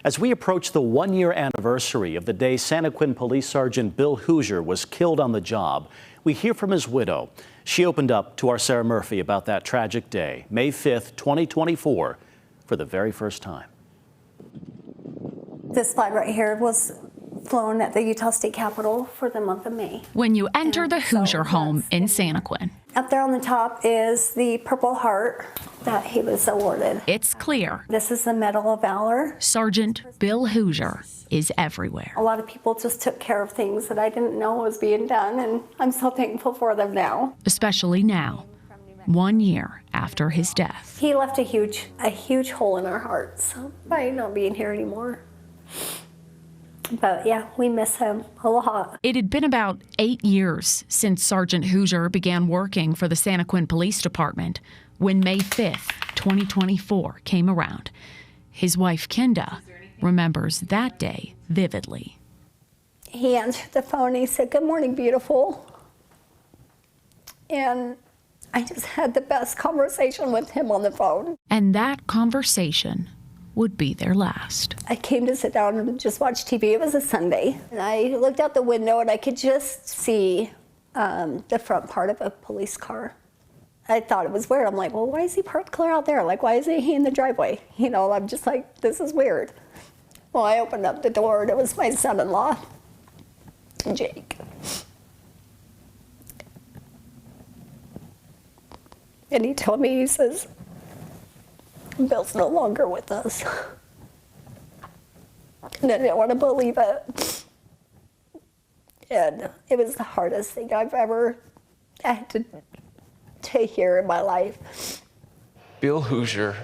As we approach the one-year anniversary of the day Santaquin Police Sergeant Bill Hooser was killed on the job, we hear from his widow. She opened up to our Sarah Murphy about that tragic day, May 5th, 2024, for the very first time. This flag right here was flown at the Utah State Capitol for the month of May. When you enter the Hooser home in Santaquin, up there on the top is the Purple Heart that he was awarded. it's clear This is the Medal of Valor. Sergeant Bill Hooser is everywhere. A lot of people just took care of things that I didn't know was being done, and I'm so thankful for them now. Especially now, 1 year after his death. He left a huge hole in our hearts by not being here anymore. But yeah, we miss him a lot. It had been about 8 years since Sergeant Hooser began working for the Santaquin Police Department when May 5th, 2024 came around. His wife, Kenda, remembers that day vividly. He answered the phone and he said, "Good morning, beautiful." And I just had the best conversation with him on the phone. And that conversation would be their last. I came to sit down and just watch TV. It was a Sunday. And I looked out the window and I could just see the front part of a police car. I thought it was weird. I'm like, well, why is he parked clear out there? Like, why isn't he in the driveway? You know, I'm just like, this is weird. Well, I opened up the door and it was my son-in-law, Jake. And he told me, he says, "Bill's no longer with us." And I didn't want to believe it. And it was the hardest thing I've ever had to hear in my life. Bill Hooser,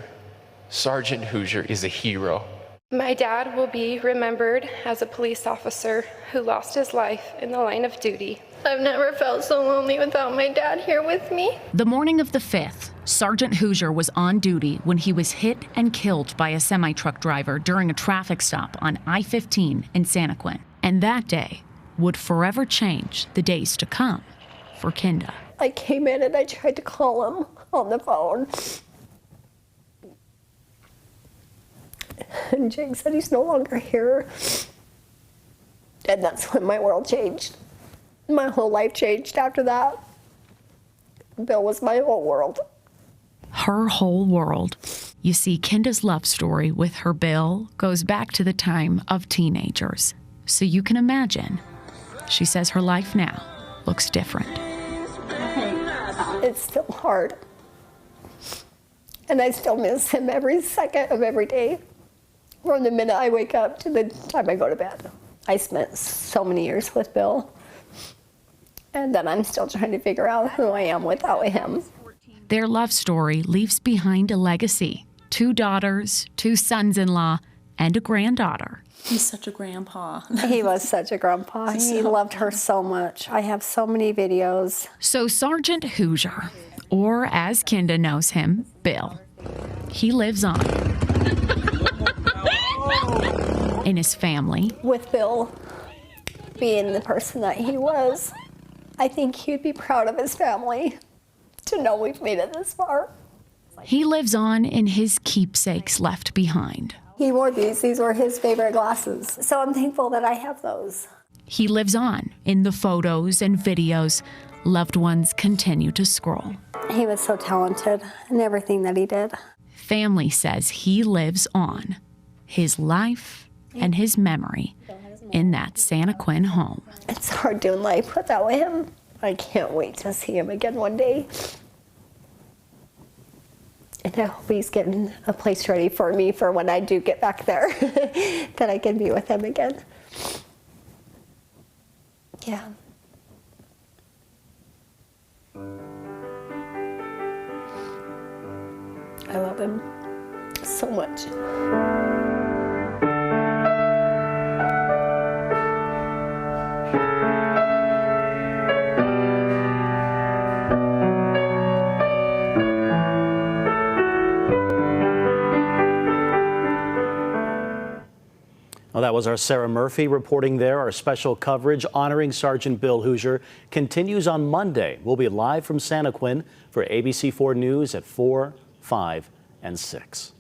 Sergeant Hooser, is a hero. My dad will be remembered as a police officer who lost his life in the line of duty. I've never felt so lonely without my dad here with me. The morning of the 5th, Sergeant Hooser was on duty when he was hit and killed by a semi-truck driver during a traffic stop on I-15 in Santaquin. And that day would forever change the days to come for Kenda. I came in and I tried to call him on the phone. And Jake said he's no longer here. And that's when my world changed. My whole life changed after that. Bill was my whole world. Her whole world. You see, Kenda's love story with her Bill goes back to the time of teenagers. So you can imagine, she says her life now looks different. It's still hard. And I still miss him every second of every day. From the minute I wake up to the time I go to bed. I spent so many years with Bill. And then I'm still trying to figure out who I am without him. Their love story leaves behind a legacy. 2 daughters, 2 sons-in-law, and a granddaughter. He's such a grandpa. He was such a grandpa. He loved her so much. I have so many videos. So Sergeant Hooser, or as Kenda knows him, Bill, he lives on. In his family. With Bill being the person that he was, I think he'd be proud of his family to know we've made it this far. He lives on in his keepsakes left behind. He wore these. These were his favorite glasses. So I'm thankful that I have those. He lives on in the photos and videos loved ones continue to scroll. He was so talented in everything that he did. Family says he lives on. His life and his memory in that Santaquin home. It's hard doing life without him. I can't wait to see him again one day. And I hope he's getting a place ready for me for when I do get back there, that I can be with him again. Yeah. I love him so much. Well, that was our Sarah Murphy reporting there. Our special coverage honoring Sergeant Bill Hooser continues on Monday. We'll be live from Santaquin for ABC4 News at 4, 5, and 6.